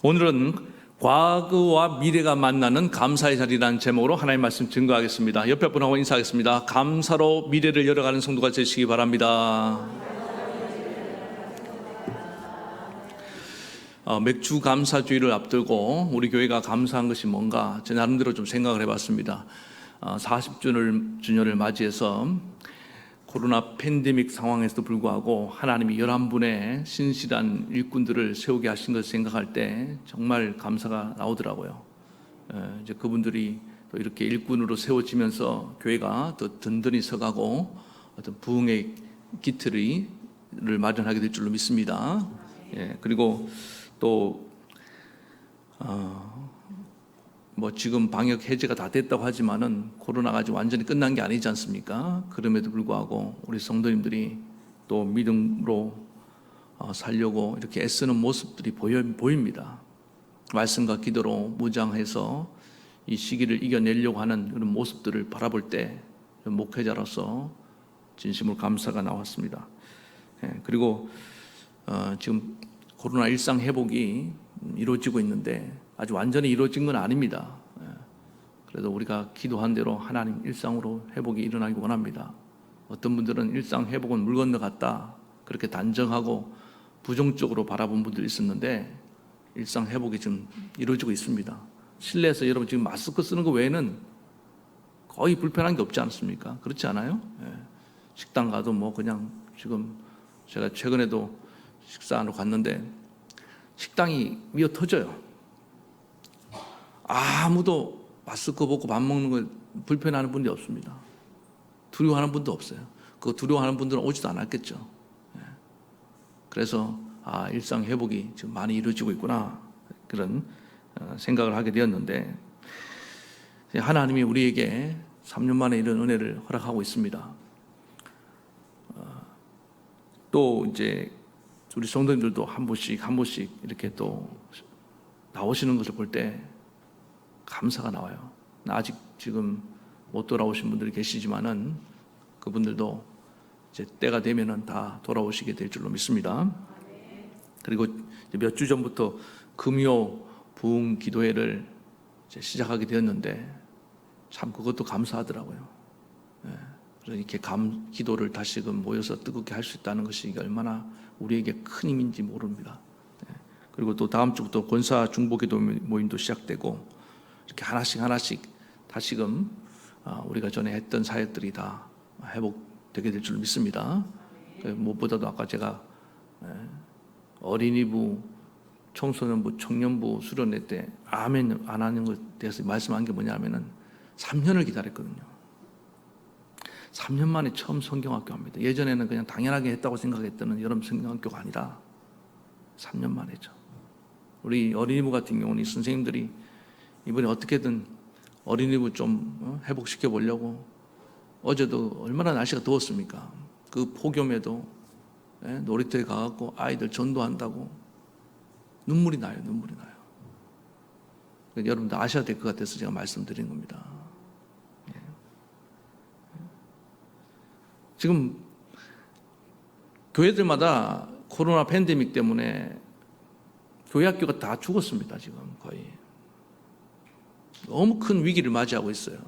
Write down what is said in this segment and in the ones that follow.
오늘은 과거와 미래가 만나는 감사의 자리라는 제목으로 하나님의 말씀 증거하겠습니다. 옆에 분하고 인사하겠습니다. 감사로 미래를 열어가는 성도가 되시기 바랍니다. 맥주 감사주의를 앞두고 우리 교회가 감사한 것이 뭔가 제 나름대로 좀 생각을 해봤습니다. 40주년을 맞이해서 코로나 팬데믹 상황에서도 불구하고 하나님이 11분의 신실한 일꾼들을 세우게 하신 것을 생각할 때 정말 감사가 나오더라고요. 이제 그분들이 또 이렇게 일꾼으로 세워지면서 교회가 더 든든히 서가고 어떤 부흥의 기틀을 마련하게 될 줄로 믿습니다. 그리고 또 지금 방역 해제가 다 됐다고 하지만은 코로나가 아직 완전히 끝난 게 아니지 않습니까? 그럼에도 불구하고 우리 성도님들이 또 믿음으로 살려고 이렇게 애쓰는 모습들이 보입니다. 말씀과 기도로 무장해서 이 시기를 이겨내려고 하는 그런 모습들을 바라볼 때 목회자로서 진심으로 감사가 나왔습니다. 그리고 지금 코로나 일상 회복이 이루어지고 있는데 아주 완전히 이루어진 건 아닙니다. 그래도 우리가 기도한 대로 하나님 일상으로 회복이 일어나기 원합니다. 어떤 분들은 일상 회복은 물 건너갔다 그렇게 단정하고 부정적으로 바라본 분들이 있었는데 일상 회복이 지금 이루어지고 있습니다. 실내에서 여러분 지금 마스크 쓰는 거 외에는 거의 불편한 게 없지 않습니까? 그렇지 않아요? 식당 가도 그냥 지금 제가 최근에도 식사하러 갔는데 식당이 미어 터져요. 아무도 마스크 벗고 밥 먹는 걸 불편해하는 분이 없습니다. 두려워하는 분도 없어요. 그 두려워하는 분들은 오지도 않았겠죠. 그래서 일상 회복이 지금 많이 이루어지고 있구나 그런 생각을 하게 되었는데 하나님이 우리에게 3년 만에 이런 은혜를 허락하고 있습니다. 또 이제 우리 성도님들도 한 번씩 이렇게 또 나오시는 것을 볼 때 감사가 나와요. 아직 지금 못 돌아오신 분들이 계시지만은 그분들도 이제 때가 되면은 다 돌아오시게 될 줄로 믿습니다. 그리고 몇 주 전부터 금요 부흥 기도회를 이제 시작하게 되었는데 참 그것도 감사하더라고요. 이렇게 기도를 다시금 모여서 뜨겁게 할 수 있다는 것이 얼마나 우리에게 큰 힘인지 모릅니다. 그리고 또 다음 주부터 권사 중보기도 모임도 시작되고 이렇게 하나씩 다시금 우리가 전에 했던 사역들이 다 회복되게 될 줄 믿습니다. 무엇보다도 아까 제가 어린이부, 청소년부, 청년부 수련회 때 아멘 안 하는 것에 대해서 말씀한 게 뭐냐면은 3년을 기다렸거든요. 3년 만에 처음 성경학교 합니다. 예전에는 그냥 당연하게 했다고 생각했던 여름 성경학교가 아니라 3년 만에죠. 우리 어린이부 같은 경우는 선생님들이 이번에 어떻게든 어린이부 좀 회복시켜 보려고 어제도 얼마나 날씨가 더웠습니까? 그 폭염에도 놀이터에 가갖고 아이들 전도한다고 눈물이 나요. 여러분들 아셔야 될 것 같아서 제가 말씀드린 겁니다. 지금 교회들마다 코로나 팬데믹 때문에 교회 학교가 다 죽었습니다. 지금 거의 너무 큰 위기를 맞이하고 있어요.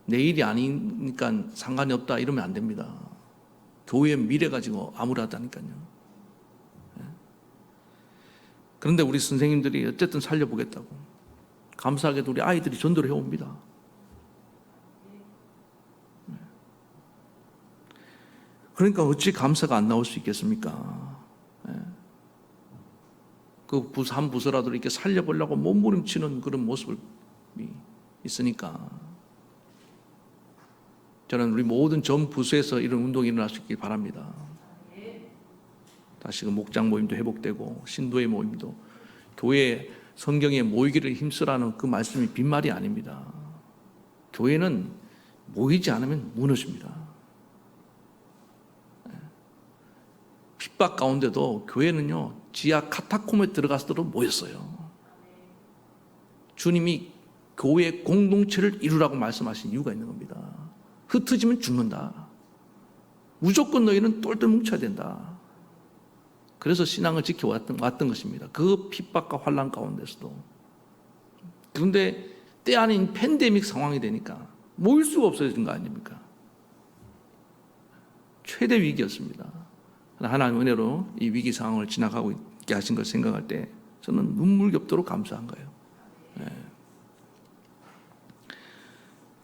내일이 아니니까 상관이 없다 이러면 안 됩니다. 교회의 미래가 지금 암울하다니까요. 그런데 우리 선생님들이 어쨌든 살려보겠다고 감사하게도 우리 아이들이 전도를 해옵니다. 그러니까 어찌 감사가 안 나올 수 있겠습니까? 그 한 부서라도 이렇게 살려보려고 몸부림치는 그런 모습이 있으니까 저는 우리 모든 전 부서에서 이런 운동이 일어날 수 있길 바랍니다. 다시금 목장 모임도 회복되고 신도의 모임도 교회 성경에 모이기를 힘쓰라는 그 말씀이 빈말이 아닙니다. 교회는 모이지 않으면 무너집니다. 핍박 가운데도 교회는요 지하 카타콤에 들어가서도 모였어요. 주님이 교회 공동체를 이루라고 말씀하신 이유가 있는 겁니다. 흩어지면 죽는다. 무조건 너희는 똘똘 뭉쳐야 된다. 그래서 신앙을 지켜왔던 것입니다. 그 핍박과 환난 가운데서도. 그런데 때 아닌 팬데믹 상황이 되니까 모일 수가 없어진 거 아닙니까? 최대 위기였습니다. 하나님 은혜로 이 위기 상황을 지나가고 있게 하신 걸 생각할 때 저는 눈물겹도록 감사한 거예요. 네.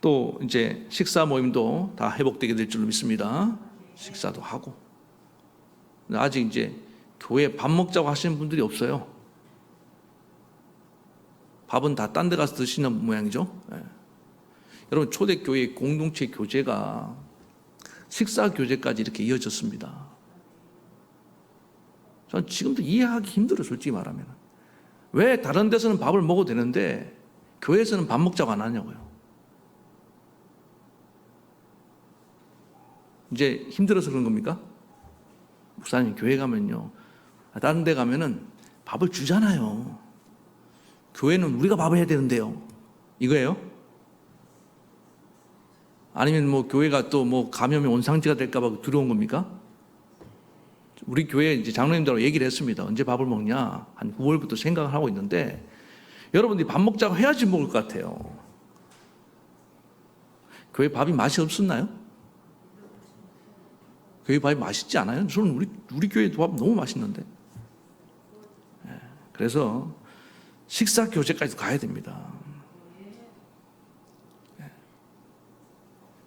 또 이제 식사 모임도 다 회복되게 될 줄로 믿습니다. 식사도 하고. 아직 이제 교회 밥 먹자고 하시는 분들이 없어요. 밥은 다 딴 데 가서 드시는 모양이죠. 네. 여러분, 초대교회 공동체 교제가 식사 교제까지 이렇게 이어졌습니다. 전 지금도 이해하기 힘들어요, 솔직히 말하면. 왜 다른 데서는 밥을 먹어도 되는데 교회에서는 밥 먹자고 안 하냐고요. 이제 힘들어서 그런 겁니까? 목사님, 교회 가면요, 다른 데 가면은 밥을 주잖아요. 교회는 우리가 밥을 해야 되는데요. 이거예요? 아니면 뭐 교회가 또 뭐 감염이 온상지가 될까봐 두려운 겁니까? 우리 교회 이제 장로님들하고 얘기를 했습니다. 언제 밥을 먹냐? 한 9월부터 생각을 하고 있는데, 여러분들이 밥 먹자고 해야지 먹을 것 같아요. 교회 밥이 맛이 없었나요? 교회 밥이 맛있지 않아요? 저는 우리 교회 밥 너무 맛있는데. 그래서 식사 교제까지도 가야 됩니다.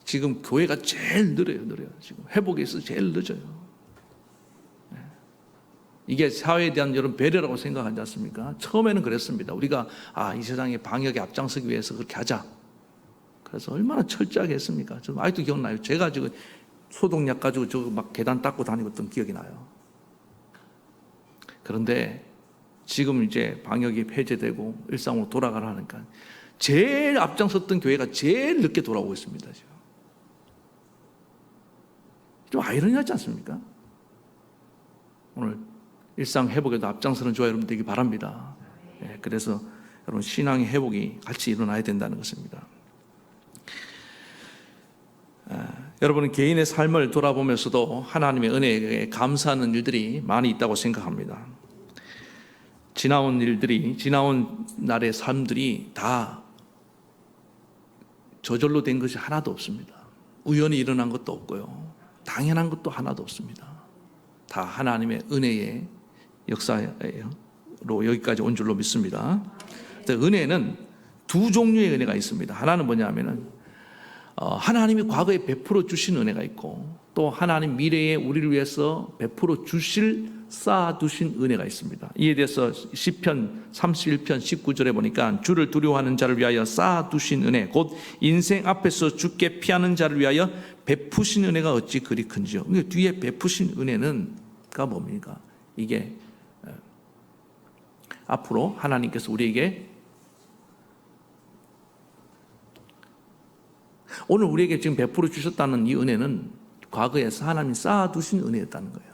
지금 교회가 제일 느려요. 지금 회복에 있어서 제일 늦어요. 이게 사회에 대한 여러분 배려라고 생각하지 않습니까? 처음에는 그랬습니다. 우리가 이 세상의 방역에 앞장서기 위해서 그렇게 하자. 그래서 얼마나 철저하게 했습니까? 저는 아직도 기억나요. 제가 지금 소독약 가지고 저 막 계단 닦고 다니던 기억이 나요. 그런데 지금 이제 방역이 폐지되고 일상으로 돌아가라니까 제일 앞장섰던 교회가 제일 늦게 돌아오고 있습니다. 지금. 좀 아이러니하지 않습니까? 오늘 일상 회복에도 앞장서는 저와 여러분 되기 바랍니다. 그래서 여러분 신앙의 회복이 같이 일어나야 된다는 것입니다. 여러분은 개인의 삶을 돌아보면서도 하나님의 은혜에 감사하는 일들이 많이 있다고 생각합니다. 지나온 일들이, 지나온 날의 삶들이 다 저절로 된 것이 하나도 없습니다. 우연히 일어난 것도 없고요. 당연한 것도 하나도 없습니다. 다 하나님의 은혜의 역사로 여기까지 온 줄로 믿습니다. 은혜는 두 종류의 은혜가 있습니다. 하나는 뭐냐면은 하나님이 과거에 베풀어 주신 은혜가 있고, 또 하나님 미래에 우리를 위해서 베풀어 주실 쌓아두신 은혜가 있습니다. 이에 대해서 시편 31편 19절에 보니까 주를 두려워하는 자를 위하여 쌓아두신 은혜, 곧 인생 앞에서 주께 피하는 자를 위하여 베푸신 은혜가 어찌 그리 큰지요. 뒤에 베푸신 은혜는가 뭡니까? 이게 앞으로 하나님께서 우리에게 오늘 우리에게 지금 베풀어 주셨다는 이 은혜는 과거에서 하나님이 쌓아두신 은혜였다는 거예요.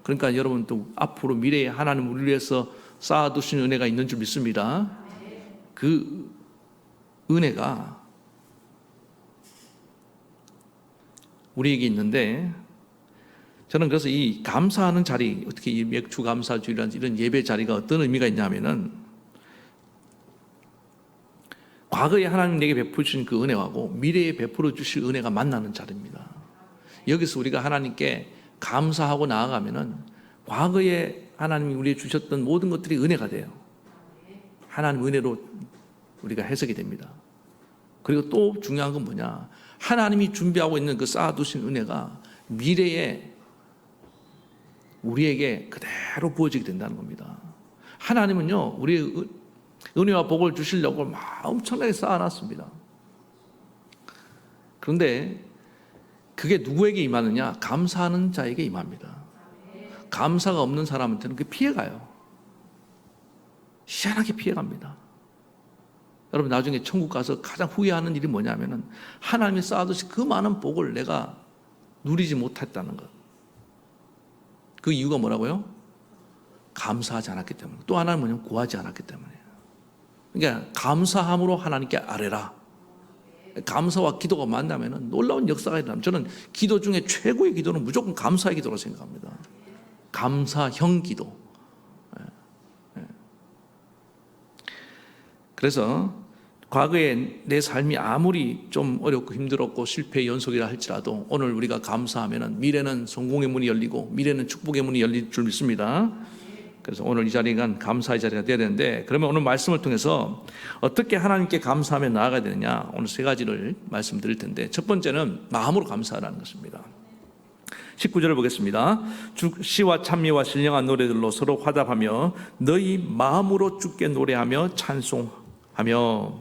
그러니까 여러분 또 앞으로 미래에 하나님 우리를 위해서 쌓아두신 은혜가 있는 줄 믿습니다. 그 은혜가 우리에게 있는데, 저는 그래서 이 감사하는 자리, 어떻게 이 맥주 감사주일이라는 이런 예배 자리가 어떤 의미가 있냐면은, 과거에 하나님 내게 베푸신 그 은혜하고 미래에 베풀어 주실 은혜가 만나는 자리입니다. 여기서 우리가 하나님께 감사하고 나아가면은 과거에 하나님이 우리에게 주셨던 모든 것들이 은혜가 돼요. 하나님 은혜로 우리가 해석이 됩니다. 그리고 또 중요한 건 뭐냐? 하나님이 준비하고 있는 그 쌓아두신 은혜가 미래에 우리에게 그대로 부어지게 된다는 겁니다. 하나님은요, 우리의 은혜와 복을 주시려고 막 엄청나게 쌓아놨습니다. 그런데 그게 누구에게 임하느냐? 감사하는 자에게 임합니다. 감사가 없는 사람한테는 그게 피해가요. 희한하게 피해갑니다. 여러분 나중에 천국 가서 가장 후회하는 일이 뭐냐면은 하나님이 쌓아두신 그 많은 복을 내가 누리지 못했다는 것. 그 이유가 뭐라고요? 감사하지 않았기 때문에. 또 하나는 뭐냐면 구하지 않았기 때문에. 그러니까 감사함으로 하나님께 아뢰라. 감사와 기도가 만나면 놀라운 역사가 일어납니다. 저는 기도 중에 최고의 기도는 무조건 감사의 기도라고 생각합니다. 감사형 기도. 그래서 과거에 내 삶이 아무리 좀 어렵고 힘들었고 실패의 연속이라 할지라도 오늘 우리가 감사하면 미래는 성공의 문이 열리고 미래는 축복의 문이 열릴 줄 믿습니다. 그래서 오늘 이 자리가 감사의 자리가 되어야 되는데, 그러면 오늘 말씀을 통해서 어떻게 하나님께 감사하며 나아가야 되느냐, 오늘 세 가지를 말씀드릴 텐데, 첫 번째는 마음으로 감사하라는 것입니다. 19절을 보겠습니다. 시와 찬미와 신령한 노래들로 서로 화답하며 너희 마음으로 주께 노래하며 찬송하며.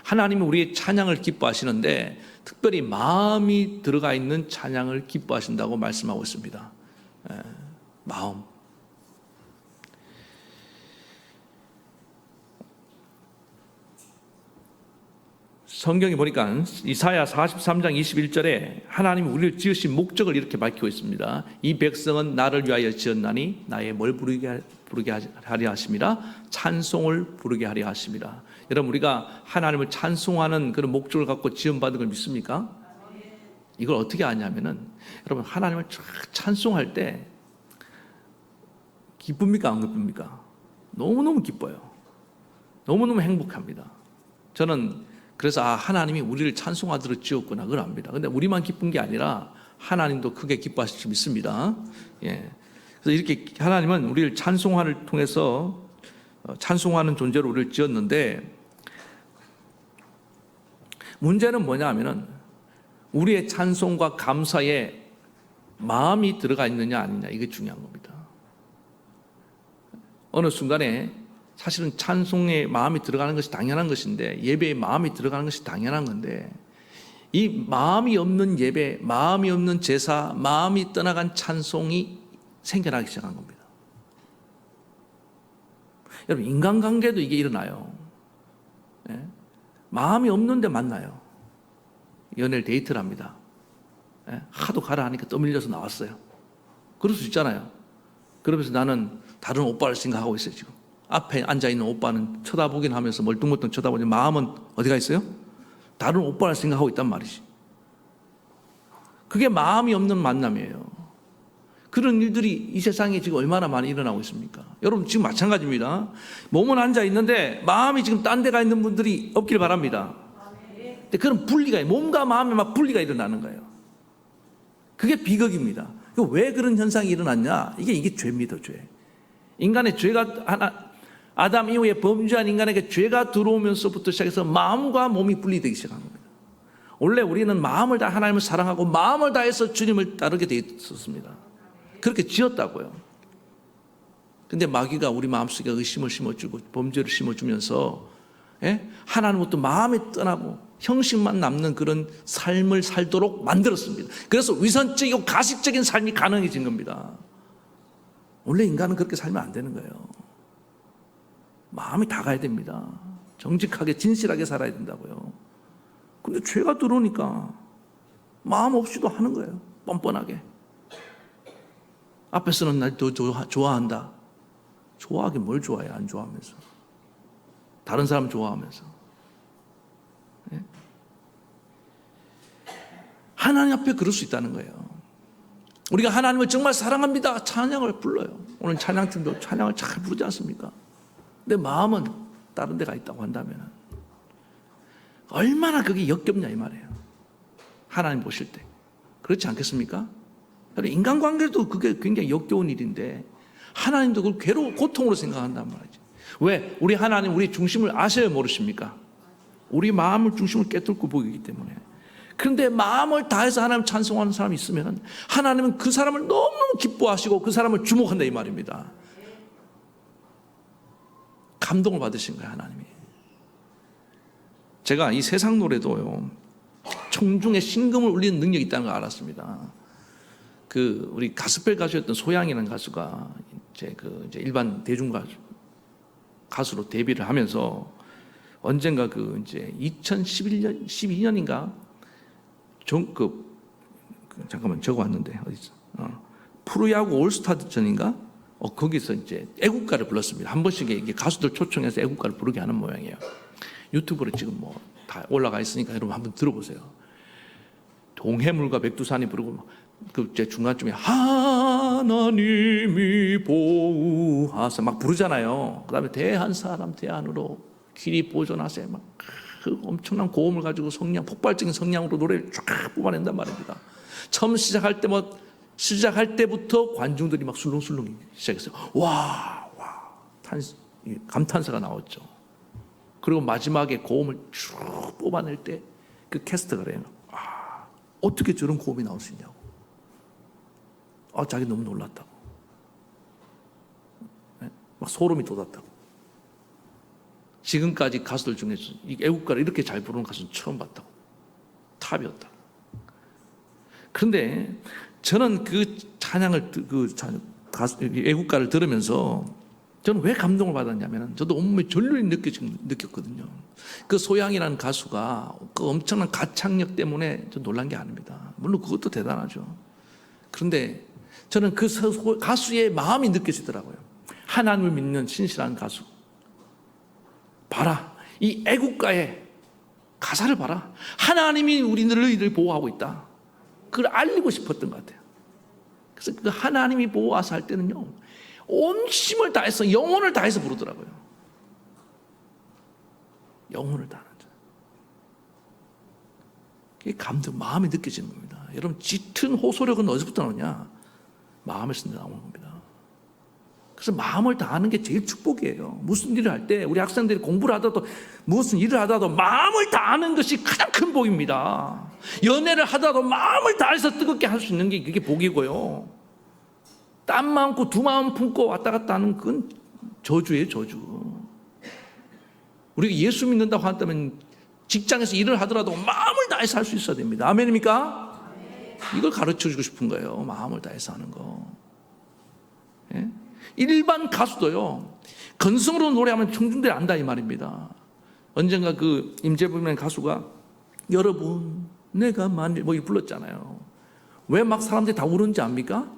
하나님은 우리의 찬양을 기뻐하시는데 특별히 마음이 들어가 있는 찬양을 기뻐하신다고 말씀하고 있습니다. 마음. 성경에 보니까 이사야 43장 21절에 하나님이 우리를 지으신 목적을 이렇게 밝히고 있습니다. 이 백성은 나를 위하여 지었나니 나의 뭘 부르게 하려 하심이라, 찬송을 부르게 하려 하심이라. 여러분, 우리가 하나님을 찬송하는 그런 목적을 갖고 지원받은 걸 믿습니까? 이걸 어떻게 아냐면은, 여러분, 하나님을 찬송할 때 기쁩니까? 안 기쁩니까? 너무너무 기뻐요. 너무너무 행복합니다. 저는 그래서 하나님이 우리를 찬송하도록 지었구나, 그걸 압니다. 근데 우리만 기쁜 게 아니라 하나님도 크게 기뻐하실 줄 믿습니다. 예. 그래서 이렇게 하나님은 우리를 찬송화를 통해서 찬송하는 존재로 우리를 지었는데, 문제는 뭐냐 하면은 우리의 찬송과 감사에 마음이 들어가 있느냐 아니냐, 이게 중요한 겁니다. 어느 순간에 사실은 찬송에 마음이 들어가는 것이 당연한 것인데, 예배에 마음이 들어가는 것이 당연한 건데, 이 마음이 없는 예배, 마음이 없는 제사, 마음이 떠나간 찬송이 생겨나기 시작한 겁니다. 여러분, 인간관계도 이게 일어나요. 예? 마음이 없는데 만나요. 연애를 데이트를 합니다. 예? 하도 가라 하니까 떠밀려서 나왔어요. 그럴 수 있잖아요. 그러면서 나는 다른 오빠를 생각하고 있어요. 지금 앞에 앉아있는 오빠는 쳐다보긴 하면서 멀뚱멀뚱 쳐다보니 마음은 어디가 있어요? 다른 오빠를 생각하고 있단 말이지. 그게 마음이 없는 만남이에요. 그런 일들이 이 세상에 지금 얼마나 많이 일어나고 있습니까? 여러분, 지금 마찬가지입니다. 몸은 앉아있는데 마음이 지금 딴 데가 있는 분들이 없길 바랍니다. 근데 그런 분리가, 몸과 마음에 막 분리가 일어나는 거예요. 그게 비극입니다. 왜 그런 현상이 일어났냐? 이게 죄입니다, 죄. 인간의 죄가 아담 이후에 범죄한 인간에게 죄가 들어오면서부터 시작해서 마음과 몸이 분리되기 시작한 겁니다. 원래 우리는 마음을 다 하나님을 사랑하고 마음을 다해서 주님을 따르게 되어 있었습니다. 그렇게 지었다고요. 근데 마귀가 우리 마음속에 의심을 심어주고 범죄를 심어주면서 하나님부터 마음이 떠나고 형식만 남는 그런 삶을 살도록 만들었습니다. 그래서 위선적이고 가식적인 삶이 가능해진 겁니다. 원래 인간은 그렇게 살면 안 되는 거예요. 마음이 다 가야 됩니다. 정직하게 진실하게 살아야 된다고요. 근데 죄가 들어오니까 마음 없이도 하는 거예요. 뻔뻔하게. 앞에서는 날 더 좋아한다. 좋아하긴 뭘 좋아해, 안 좋아하면서. 다른 사람 좋아하면서. 네? 하나님 앞에 그럴 수 있다는 거예요. 우리가 하나님을 정말 사랑합니다. 찬양을 불러요. 오늘 찬양팀도 찬양을 잘 부르지 않습니까? 내 마음은 다른 데가 있다고 한다면 얼마나 그게 역겹냐 이 말이에요. 하나님 보실 때. 그렇지 않겠습니까? 인간관계도 그게 굉장히 역겨운 일인데 하나님도 그걸 고통으로 생각한단 말이죠. 왜? 우리 하나님 우리 중심을 아셔야 모르십니까? 우리 마음을 중심을 깨뚫고 보이기 때문에. 그런데 마음을 다해서 하나님 찬송하는 사람이 있으면 하나님은 그 사람을 너무너무 기뻐하시고 그 사람을 주목한다 이 말입니다. 감동을 받으신 거예요, 하나님이. 제가 이 세상 노래도요, 청중에 신금을 울리는 능력이 있다는 걸 알았습니다. 우리 가스펠 가수였던 소양이라는 가수가 이제 일반 대중 가수로 데뷔를 하면서 언젠가 이제 2011년, 12년인가 잠깐만 적어왔는데 어디 있어? 프로야구 올스타전인가? 거기서 이제 애국가를 불렀습니다. 한 번씩 이게 가수들 초청해서 애국가를 부르게 하는 모양이에요. 유튜브로 지금 뭐 다 올라가 있으니까 여러분 한번 들어보세요. 동해물과 백두산이 부르고 그 중간쯤에 하늘을 하나님이 보호하사 막 부르잖아요. 그 다음에 대한 사람 대안으로 길이 보존하세 막 그 엄청난 고음을 가지고 성량, 폭발적인 성량으로 노래를 쫙 뽑아낸단 말입니다. 처음 시작할 때부터 관중들이 막 술렁술렁 시작했어요. 와, 감탄사가 나왔죠. 그리고 마지막에 고음을 쭉 뽑아낼 때 그 캐스터가 그래요. 어떻게 저런 고음이 나올 수 있냐고. 자기 너무 놀랐다고. 막 소름이 돋았다고. 지금까지 가수들 중에서 이 애국가를 이렇게 잘 부르는 가수는 처음 봤다고. 탑이었다고. 그런데 저는 그 찬양을, 애국가를 들으면서 저는 왜 감동을 받았냐면 저도 온몸에 전율이 느꼈거든요. 그 소양이라는 가수가 그 엄청난 가창력 때문에 저 놀란 게 아닙니다. 물론 그것도 대단하죠. 그런데 저는 그 가수의 마음이 느껴지더라고요. 하나님을 믿는 신실한 가수. 봐라. 이 애국가의 가사를 봐라. 하나님이 우리를 보호하고 있다. 그걸 알리고 싶었던 것 같아요. 그래서 그 하나님이 보호하사 할 때는요, 온 힘을 다해서 영혼을 다해서 부르더라고요. 영혼을 다하는 자. 그게 감동, 마음이 느껴지는 겁니다. 여러분, 짙은 호소력은 어디서부터 나오냐? 마음에서 나오는 겁니다. 그래서 마음을 다하는 게 제일 축복이에요. 무슨 일을 할 때 우리 학생들이 공부를 하더라도 무슨 일을 하더라도 마음을 다하는 것이 가장 큰 복입니다. 연애를 하더라도 마음을 다해서 뜨겁게 할 수 있는 게 그게 복이고요. 땀 많고 두 마음 품고 왔다 갔다 하는 그건 저주예요, 저주. 우리가 예수 믿는다고 한다면 직장에서 일을 하더라도 마음을 다해서 할 수 있어야 됩니다. 아멘입니까? 이걸 가르쳐주고 싶은 거예요. 마음을 다해서 하는 거. 예? 일반 가수도요, 건성으로 노래하면 청중들이 안다 이 말입니다. 언젠가 그 임재범이라는 가수가 여러분 내가 만일 뭐 이렇게 불렀잖아요. 왜 막 사람들이 다 우는지 압니까?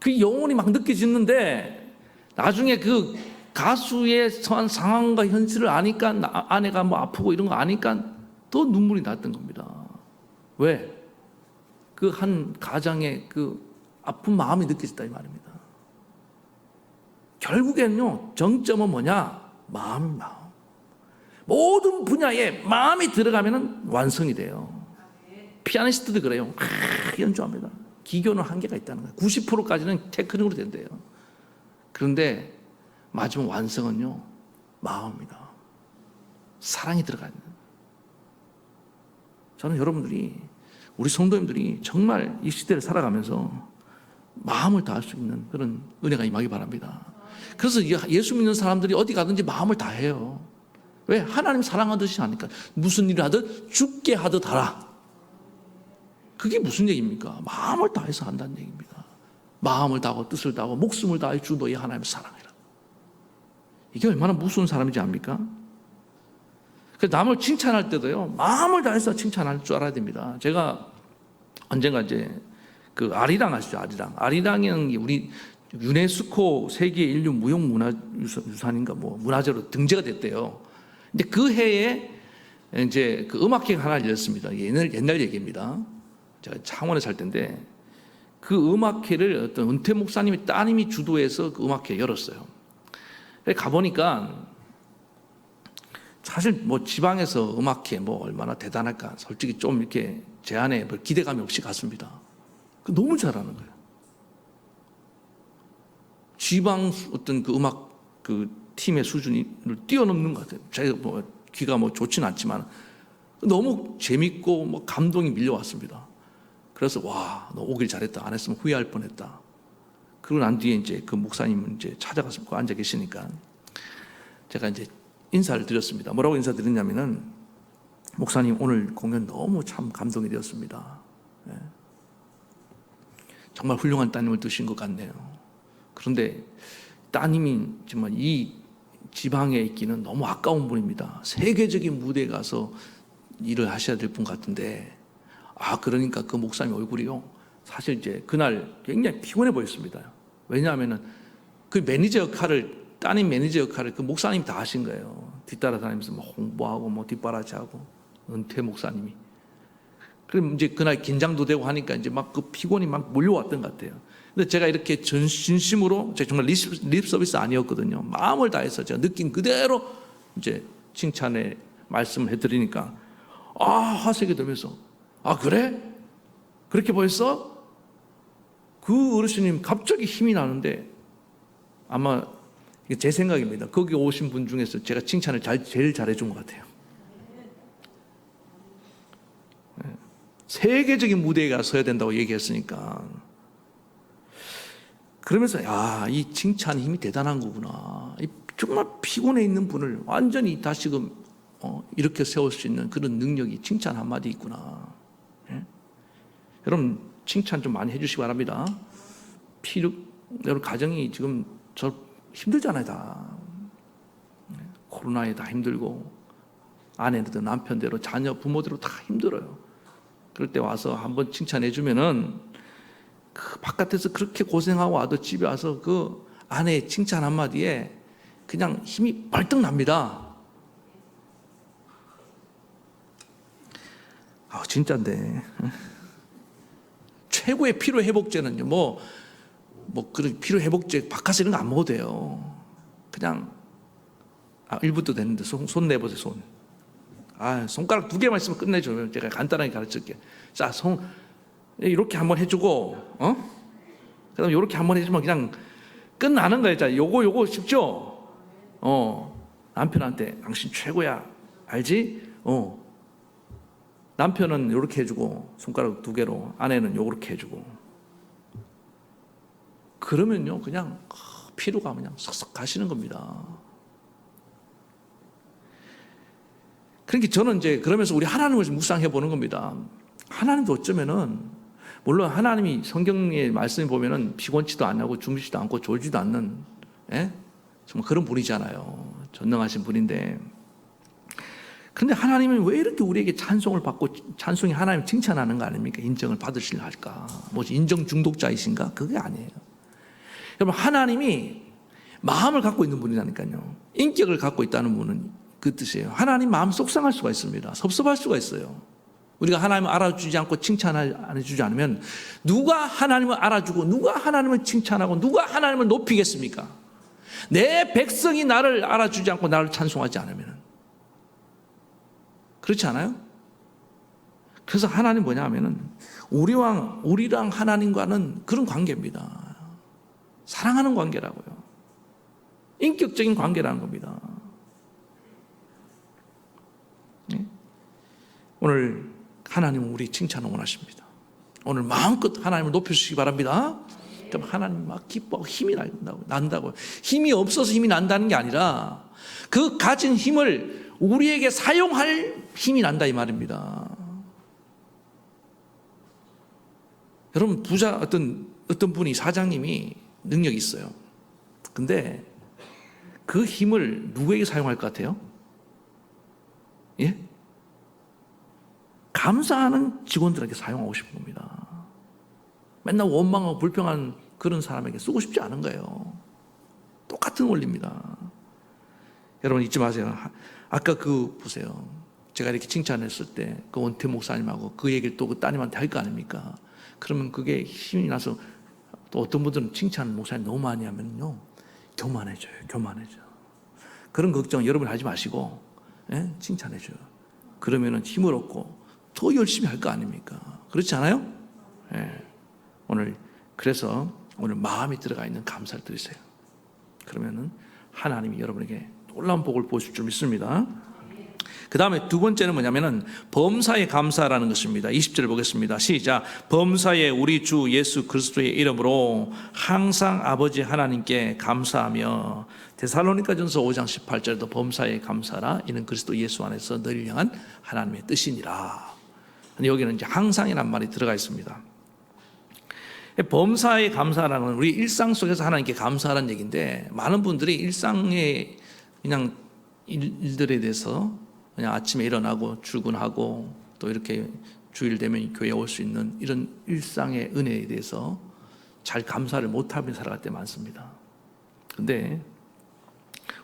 그 영혼이 막 느껴지는데 나중에 그 가수의 처한 상황과 현실을 아니까 아내가 뭐 아프고 이런 거 아니까 더 눈물이 났던 겁니다. 왜? 그 한 가장의 그 아픈 마음이 느껴졌다 이 말입니다. 결국에는요, 정점은 뭐냐? 마음. 모든 분야에 마음이 들어가면 완성이 돼요. 피아니스트도 그래요. 연주합니다. 기교는 한계가 있다는 거예요. 90%까지는 테크닉으로 된대요. 그런데 마지막 완성은요, 마음입니다. 사랑이 들어가야 돼요. 저는 여러분들이, 우리 성도님들이 정말 이 시대를 살아가면서 마음을 다할 수 있는 그런 은혜가 임하기 바랍니다. 그래서 예수 믿는 사람들이 어디 가든지 마음을 다해요. 왜? 하나님 사랑하듯이 하니까. 무슨 일을 하든 죽게 하듯 하라. 그게 무슨 얘기입니까? 마음을 다해서 한다는 얘기입니다. 마음을 다하고 뜻을 다하고 목숨을 다해 주 너희 하나님을 사랑해라. 이게 얼마나 무서운 사람인지 압니까? 그래서 남을 칭찬할 때도요, 마음을 다해서 칭찬할 줄 알아야 됩니다. 제가 언젠가 이제 그 아리랑 아시죠? 아리랑은 우리 유네스코 세계 인류 무형문화유산인가 뭐 문화재로 등재가 됐대요. 근데 그 해에 이제 그 음악회가 하나 열렸습니다. 옛날 얘기입니다. 제가 창원에 살 때인데 그 음악회를 어떤 은퇴 목사님이 따님이 주도해서 그 음악회 열었어요. 가보니까 사실 뭐 지방에서 음악회 뭐 얼마나 대단할까 솔직히 좀 이렇게 제 안에 기대감이 없이 갔습니다. 너무 잘하는 거예요. 지방 어떤 그 음악 그 팀의 수준을 뛰어넘는 것 같아요. 제가 뭐 귀가 뭐 좋지는 않지만 너무 재밌고 뭐 감동이 밀려왔습니다. 그래서 와, 너 오길 잘했다. 안 했으면 후회할 뻔했다. 그러고 난 뒤에 이제 그 목사님은 이제 찾아가서 앉아 계시니까 제가 이제 인사를 드렸습니다. 뭐라고 인사드렸냐면은 목사님 오늘 공연 너무 참 감동이 되었습니다. 네. 정말 훌륭한 따님을 두신 것 같네요. 그런데 따님이 정말 이 지방에 있기는 너무 아까운 분입니다. 세계적인 무대에 가서 일을 하셔야 될 분 같은데 그러니까 그 목사님 얼굴이요 사실 이제 그날 굉장히 피곤해 보였습니다. 왜냐하면은 그 매니저 역할을 따님 매니저 역할을 그 목사님이 다 하신 거예요. 뒤따라 다니면서 뭐 홍보하고 뭐 뒷바라지하고 은퇴 목사님이 그럼 이제 그날 긴장도 되고 하니까 이제 막 그 피곤이 막 몰려왔던 것 같아요. 근데 제가 이렇게 진심으로, 제가 정말 립 서비스 아니었거든요. 마음을 다해서 제가 느낀 그대로 이제 칭찬의 말씀을 해드리니까, 화색이 되면서, 그래? 그렇게 보였어? 그 어르신님 갑자기 힘이 나는데, 아마 이게 제 생각입니다. 거기 오신 분 중에서 제가 칭찬을 제일 잘해준 것 같아요. 세계적인 무대에 가서 서야 된다고 얘기했으니까. 그러면서 이 칭찬 힘이 대단한 거구나. 정말 피곤해 있는 분을 완전히 다시금 이렇게 세울 수 있는 그런 능력이 칭찬 한마디 있구나. 예? 여러분 칭찬 좀 많이 해주시기 바랍니다. 여러분 가정이 지금 저 힘들잖아요. 다 코로나에 다 힘들고 아내도 남편대로 자녀 부모대로 다 힘들어요. 그럴 때 와서 한번 칭찬해 주면은 그 바깥에서 그렇게 고생하고 와도 집에 와서 그 아내의 칭찬 한마디에 그냥 힘이 벌떡 납니다. 진짜인데. 최고의 피로회복제는요, 그런 피로회복제 바카스 이런 거 안 먹어도 돼요. 그냥, 1부도 됐는데, 손 내보세요, 손. 손가락 2개만 있으면 끝내줘요. 제가 간단하게 가르칠게요. 자, 이렇게 한번 해주고, 그 다음에 이렇게 한번 해주면 그냥 끝나는 거예요. 자, 요거 쉽죠? 남편한테 당신 최고야. 알지? 남편은 이렇게 해주고, 손가락 2개로, 아내는 요렇게 해주고. 그러면요, 그냥 피로가 그냥 석석 가시는 겁니다. 그러니까 저는 이제 그러면서 우리 하나님을 묵상해 보는 겁니다. 하나님도 어쩌면은, 물론 하나님이 성경의 말씀을 보면은 피곤치도 안 하고 주무시지도 않고 졸지도 않는, 정말 그런 분이잖아요. 전능하신 분인데. 근데 하나님은 왜 이렇게 우리에게 찬송을 받고, 찬송이 하나님 칭찬하는 거 아닙니까? 인정을 받으시려 할까? 인정 중독자이신가? 그게 아니에요. 여러분, 하나님이 마음을 갖고 있는 분이라니까요. 인격을 갖고 있다는 분은 그 뜻이에요. 하나님 마음 속상할 수가 있습니다. 섭섭할 수가 있어요. 우리가 하나님을 알아주지 않고 칭찬을 안 해주지 않으면 누가 하나님을 알아주고 누가 하나님을 칭찬하고 누가 하나님을 높이겠습니까? 내 백성이 나를 알아주지 않고 나를 찬송하지 않으면. 그렇지 않아요? 그래서 하나님 뭐냐 하면은 우리랑 하나님과는 그런 관계입니다. 사랑하는 관계라고요. 인격적인 관계라는 겁니다. 오늘 하나님은 우리 칭찬을 원하십니다. 오늘 마음껏 하나님을 높여주시기 바랍니다. 그럼 하나님 막 기뻐하고 힘이 난다고요. 힘이 없어서 힘이 난다는 게 아니라 그 가진 힘을 우리에게 사용할 힘이 난다 이 말입니다. 여러분 어떤 분이 사장님이 능력이 있어요. 근데 그 힘을 누구에게 사용할 것 같아요? 예? 감사하는 직원들에게 사용하고 싶은 겁니다. 맨날 원망하고 불평한 그런 사람에게 쓰고 싶지 않은 거예요. 똑같은 원리입니다. 여러분 잊지 마세요. 아까 보세요. 제가 이렇게 칭찬했을 때 그 원태 목사님하고 그 얘기를 또 그 따님한테 할 거 아닙니까? 그러면 그게 힘이 나서 또 어떤 분들은 칭찬 목사님 너무 많이 하면요. 교만해져요. 그런 걱정 여러분 하지 마시고 칭찬해줘요. 그러면은 힘을 얻고 더 열심히 할 거 아닙니까? 그렇지 않아요? 그래서 오늘 마음이 들어가 있는 감사를 드리세요. 그러면은 하나님이 여러분에게 놀라운 복을 보실 줄 믿습니다. 그 다음에 두 번째는 뭐냐면은 범사에 감사라는 것입니다. 20절 보겠습니다. 시작. 범사에 우리 주 예수 그리스도의 이름으로 항상 아버지 하나님께 감사하며. 데살로니가전서 5장 18절에도 범사에 감사라. 이는 그리스도 예수 안에서 너희를 향한 하나님의 뜻이니라. 여기는 이제 항상이란 말이 들어가 있습니다. 범사에 감사라는 건 우리 일상 속에서 하나님께 감사하라는 얘기인데, 많은 분들이 일상의 그냥 일들에 대해서 그냥 아침에 일어나고 출근하고 또 이렇게 주일 되면 교회에 올 수 있는 이런 일상의 은혜에 대해서 잘 감사를 못하며 살아갈 때 많습니다. 그런데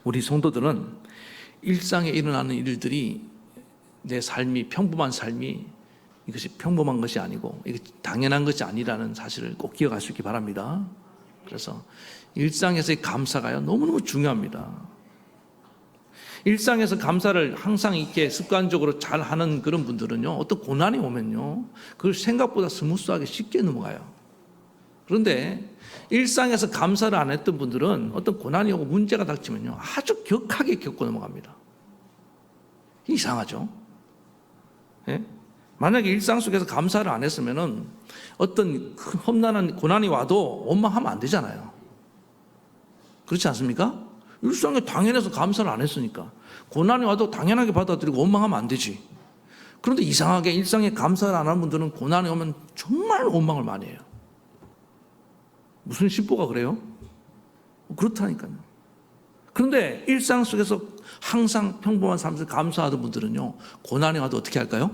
우리 성도들은 일상에 일어나는 일들이 내 삶이 평범한 삶이 이것이 평범한 것이 아니고 이게 당연한 것이 아니라는 사실을 꼭 기억하시기 바랍니다. 그래서 일상에서의 감사가요 너무너무 중요합니다. 일상에서 감사를 항상 이렇게 습관적으로 잘 하는 그런 분들은요, 어떤 고난이 오면요, 그걸 생각보다 스무스하게 쉽게 넘어가요. 그런데 일상에서 감사를 안 했던 분들은 어떤 고난이 오고 문제가 닥치면요, 아주 격하게 겪고 넘어갑니다. 이상하죠? 예? 만약에 일상 속에서 감사를 안 했으면은 어떤 험난한 고난이 와도 원망하면 안 되잖아요. 그렇지 않습니까? 일상에 당연해서 감사를 안 했으니까 고난이 와도 당연하게 받아들이고 원망하면 안 되지. 그런데 이상하게 일상에 감사를 안 하는 분들은 고난이 오면 정말 원망을 많이 해요. 무슨 신보가 그래요? 그렇다니까요. 그런데 일상 속에서 항상 평범한 삶에서 감사하던 분들은요, 고난이 와도 어떻게 할까요?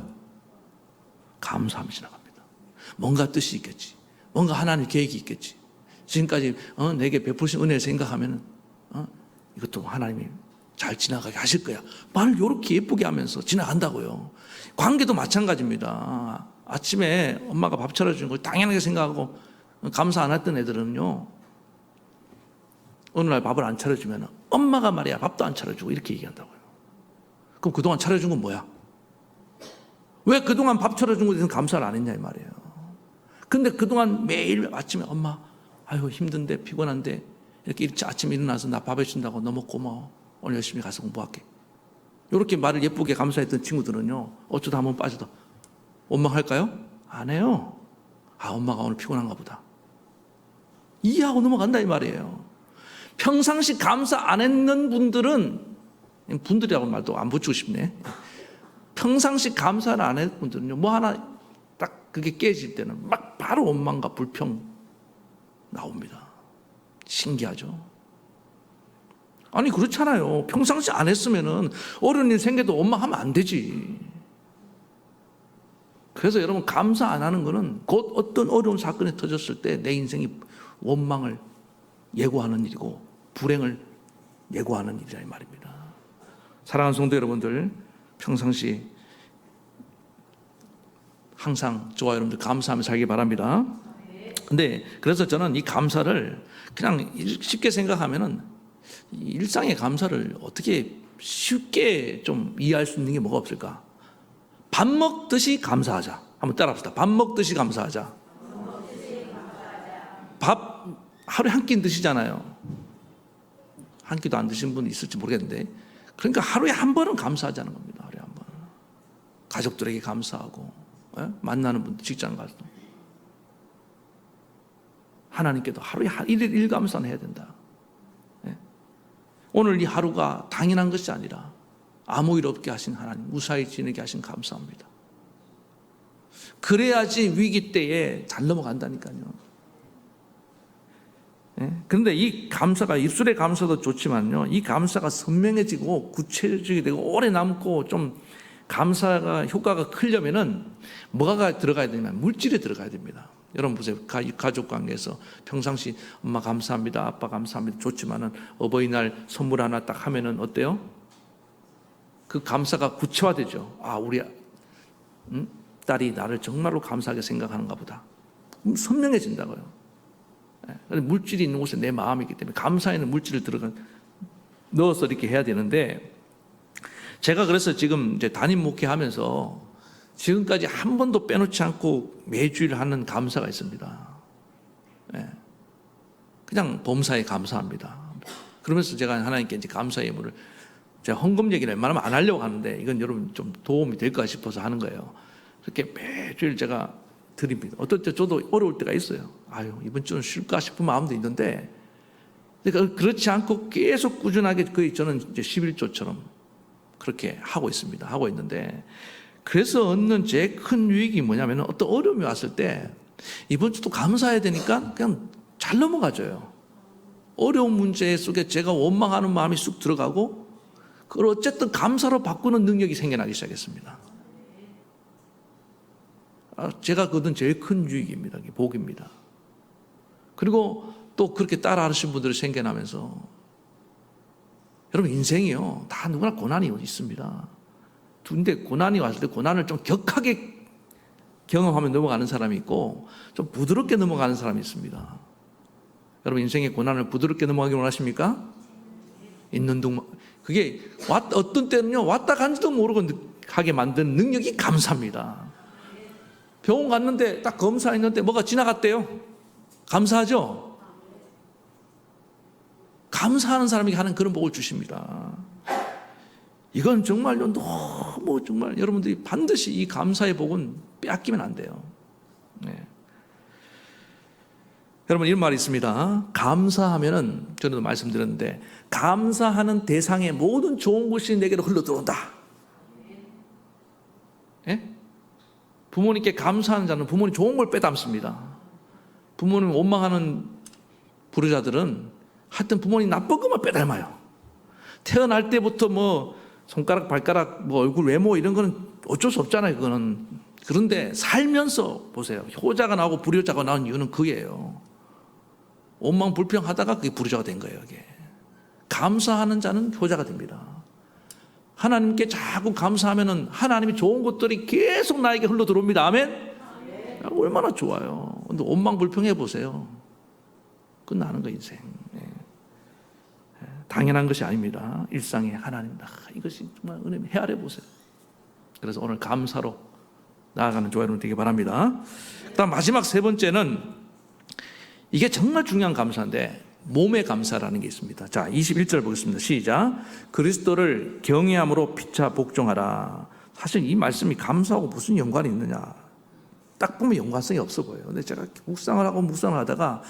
감사하며 지나갑니다. 뭔가 뜻이 있겠지. 뭔가 하나님의 계획이 있겠지. 지금까지 내게 베푸신 은혜를 생각하면 이것도 하나님이 잘 지나가게 하실 거야. 말을 이렇게 예쁘게 하면서 지나간다고요. 관계도 마찬가지입니다. 아침에 엄마가 밥 차려주는 걸 당연하게 생각하고 감사 안 했던 애들은요, 어느 날 밥을 안 차려주면 엄마가 말이야 밥도 안 차려주고 이렇게 얘기한다고요. 그럼 그동안 차려준 건 뭐야? 왜 그동안 밥 차려준 것에 대해서 감사를 안 했냐 이 말이에요. 근데 그동안 매일 아침에 엄마 아유 힘든데 피곤한데 이렇게 아침에 일어나서 나 밥 해준다고 너무 고마워. 오늘 열심히 가서 공부할게. 이렇게 말을 예쁘게 감사했던 친구들은요, 어쩌다 한번 빠져도 원망할까요? 안 해요. 아, 엄마가 오늘 피곤한가 보다. 이해하고 넘어간다 이 말이에요. 평상시 감사 안 했는 분들은, 분들이라고 말도 안 붙이고 싶네. 평상시 감사를 안 했는 분들은요, 뭐 하나 딱 그게 깨질 때는 막 바로 원망과 불평 나옵니다. 신기하죠? 아니 그렇잖아요. 평상시 안 했으면은 어려운 일 생겨도 원망하면 안 되지. 그래서 여러분 감사 안 하는 거는 곧 어떤 어려운 사건이 터졌을 때 내 인생이 원망을 예고하는 일이고 불행을 예고하는 일이라 이 말입니다. 사랑하는 성도 여러분들, 평상시 항상 저와 여러분들 감사하며 살기 바랍니다. 근데 그래서 저는 이 감사를 그냥 쉽게 생각하면은 일상의 감사를 어떻게 쉽게 좀 이해할 수 있는 게 뭐가 없을까? 밥 먹듯이 감사하자. 한번 따라합시다. 밥 먹듯이 감사하자. 밥 하루에 한 끼 드시잖아요. 한 끼도 안 드시는 분 있을지 모르겠는데, 그러니까 하루에 한 번은 감사하자는 겁니다. 하루에 한 번. 가족들에게 감사하고, 만나는 분들 직장 가서 하나님께도 하루에 일일 감사는 해야 된다. 오늘 이 하루가 당연한 것이 아니라 아무 일 없게 하신 하나님, 무사히 지내게 하신 감사합니다. 그래야지 위기 때에 잘 넘어간다니까요. 그런데 이 감사가, 입술의 감사도 좋지만요, 이 감사가 선명해지고 구체적이 되고 오래 남고 좀 감사가 효과가 크려면은 뭐가 들어가야 되냐면 물질이 들어가야 됩니다. 여러분 보세요. 가족 관계에서 평상시 엄마 감사합니다, 아빠 감사합니다 좋지만은 어버이날 선물 하나 딱 하면은 어때요? 그 감사가 구체화되죠. 아, 우리 딸이 나를 정말로 감사하게 생각하는가 보다. 선명해진다고요. 물질이 있는 곳에 내 마음이 있기 때문에 감사에는 물질을 넣어서 이렇게 해야 되는데, 제가 그래서 지금 이제 담임 목회하면서 지금까지 한 번도 빼놓지 않고 매주일 하는 감사가 있습니다. 그냥 범사에 감사합니다. 그러면서 제가 하나님께 이제 감사의 예물을, 제가 헌금 얘기를 웬만하면 안 하려고 하는데 이건 여러분 좀 도움이 될까 싶어서 하는 거예요. 그렇게 매주일 제가 드립니다. 어떨 때 저도 어려울 때가 있어요. 아유, 이번 주는 쉴까 싶은 마음도 있는데, 그러니까 그렇지 않고 계속 꾸준하게 거의 저는 이제 11조처럼 그렇게 하고 있습니다. 하고 있는데, 그래서 얻는 제일 큰 유익이 뭐냐면 어떤 어려움이 왔을 때 이번 주도 감사해야 되니까 그냥 잘 넘어가져요. 어려운 문제 속에 제가 원망하는 마음이 쑥 들어가고 그걸 어쨌든 감사로 바꾸는 능력이 생겨나기 시작했습니다. 제가 얻은 제일 큰 유익입니다. 복입니다. 그리고 또 그렇게 따라 하시는 분들이 생겨나면서, 여러분 인생이요, 다 누구나 고난이 있습니다. 근데 고난이 왔을 때 고난을 좀 격하게 경험하면 넘어가는 사람이 있고 좀 부드럽게 넘어가는 사람이 있습니다. 여러분 인생의 고난을 부드럽게 넘어가기 원하십니까? 있는 둥 그게 어떤 때는요 왔다 간지도 모르고 하게 만드는 능력이 감사합니다. 병원 갔는데 딱 검사했는데 뭐가 지나갔대요. 감사하죠? 감사하는 사람에게 하는 그런 복을 주십니다. 이건 정말요 너무 정말 여러분들이 반드시 이 감사의 복은 빼앗기면 안 돼요. 네. 여러분 이런 말이 있습니다. 감사하면은 전에도 말씀드렸는데 감사하는 대상의 모든 좋은 것이 내게로 흘러 들어온다. 예? 부모님께 감사하는 자는 부모님 좋은 걸 빼닮습니다. 부모님 원망하는 부르자들은 하여튼 부모님 나쁜 것만 빼닮아요. 태어날 때부터 뭐 손가락, 발가락, 뭐 얼굴 외모 이런 거는 어쩔 수 없잖아요. 그거는. 그런데 살면서 보세요. 효자가 나오고 불효자가 나온 이유는 그게요. 원망 불평하다가 그게 불효자가 된 거예요. 이게. 감사하는 자는 효자가 됩니다. 하나님께 자꾸 감사하면은 하나님이 좋은 것들이 계속 나에게 흘러 들어옵니다. 아멘? 얼마나 좋아요. 근데 원망 불평해 보세요. 끝나는 거 인생. 당연한 것이 아닙니다. 일상에 하나님, 이것이 정말 은혜 헤아려 보세요. 그래서 오늘 감사로 나아가는 저와 여러분 되기 바랍니다. 그다음 마지막 세 번째는 이게 정말 중요한 감사인데 몸의 감사라는 게 있습니다. 자, 21절 보겠습니다. 시작. 그리스도를 경외함으로 피차 복종하라. 사실 이 말씀이 감사하고 무슨 연관이 있느냐? 딱 보면 연관성이 없어 보여요. 근데 제가 묵상을 하다가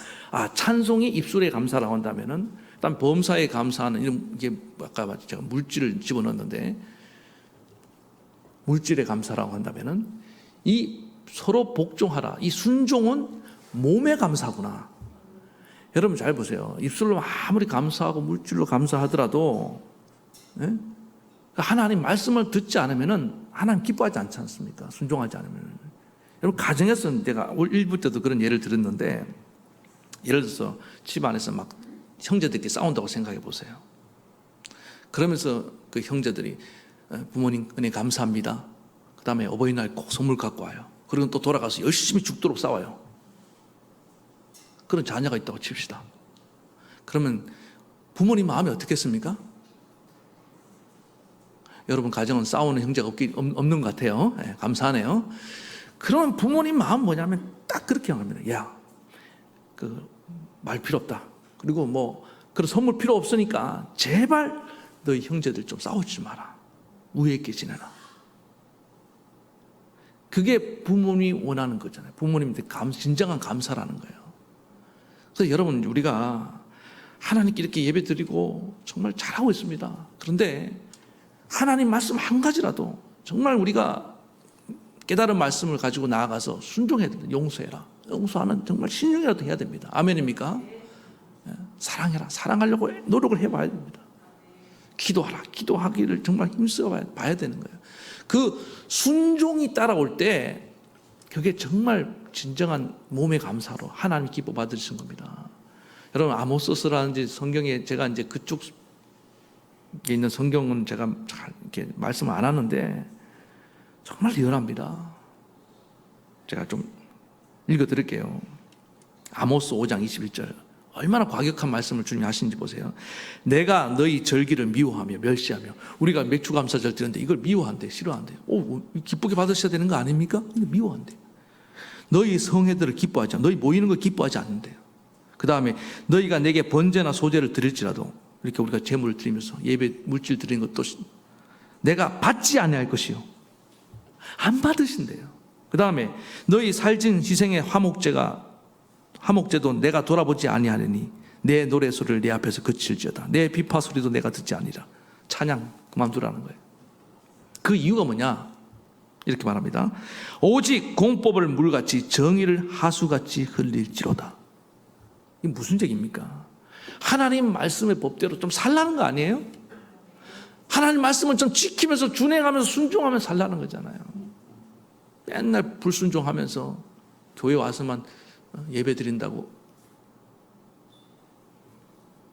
찬송이 입술의 감사라고 한다면은 일단 범사에 감사하는 이런 이게 아까 제가 물질을 집어넣었는데 물질의 감사라고 한다면은 이 서로 복종하라. 이 순종은 몸의 감사구나. 여러분 잘 보세요. 입술로 아무리 감사하고 물질로 감사하더라도 하나님 말씀을 듣지 않으면은 하나님 기뻐하지 않지 않습니까? 순종하지 않으면. 여러분 가정에서 내가 올 1부 때도 그런 예를 들었는데 예를 들어서 집 안에서 막 형제들끼리 싸운다고 생각해 보세요. 그러면서 그 형제들이 부모님 은혜 감사합니다. 그 다음에 어버이날 꼭 선물 갖고 와요. 그리고 또 돌아가서 열심히 죽도록 싸워요. 그런 자녀가 있다고 칩시다. 그러면 부모님 마음이 어떻겠습니까? 여러분 가정은 싸우는 형제가 없는 것 같아요. 네, 감사하네요. 그러면 부모님 마음 뭐냐면 딱 그렇게 합니다. 야, 말 필요 없다. 그리고 뭐 그런 선물 필요 없으니까 제발 너희 형제들 좀 싸우지 마라. 우애 있게 지내라. 그게 부모님이 원하는 거잖아요. 부모님한테 진정한 감사라는 거예요. 그래서 여러분 우리가 하나님께 이렇게 예배 드리고 정말 잘하고 있습니다. 그런데 하나님 말씀 한 가지라도 정말 우리가 깨달은 말씀을 가지고 나아가서 순종해야 됩니다. 용서해라. 용서하는 정말 신령이라도 해야 됩니다. 아멘입니까? 사랑해라. 사랑하려고 노력을 해봐야 됩니다. 기도하라. 기도하기를 정말 힘써 봐야 되는 거예요. 그 순종이 따라올 때 그게 정말 진정한 몸의 감사로 하나님 기뻐 받으신 겁니다. 여러분 아모스서라는 성경에 제가 이제 그쪽에 있는 성경은 제가 잘 이렇게 말씀 안 하는데 정말 리얼합니다. 제가 좀 읽어드릴게요. 아모스 5장 21절 얼마나 과격한 말씀을 주님이 하시는지 보세요. 내가 너희 절기를 미워하며 멸시하며 우리가 맥주감사절 드는데 이걸 미워한대 싫어한대. 기쁘게 받으셔야 되는 거 아닙니까? 근데 미워한대. 너희 성회들을 기뻐하지 않아. 너희 모이는 걸 기뻐하지 않는데요. 그 다음에 너희가 내게 번제나 소제를 드릴지라도 이렇게 우리가 제물을 드리면서 예배 물질 드리는 것도 내가 받지 아니할 것이요. 안 받으신대요. 그 다음에 너희 살진 희생의 화목제도 내가 돌아보지 아니하느니 내 노래소리를 내 앞에서 그칠지어다. 내 비파 소리도 내가 듣지 아니라. 찬양 그만두라는 거예요. 그 이유가 뭐냐? 이렇게 말합니다. 오직 공법을 물같이 정의를 하수같이 흘릴지로다. 이게 무슨 얘기입니까? 하나님 말씀의 법대로 좀 살라는 거 아니에요? 하나님 말씀을 좀 지키면서 준행하면서 순종하면서 살라는 거잖아요. 맨날 불순종하면서 교회 와서만 예배 드린다고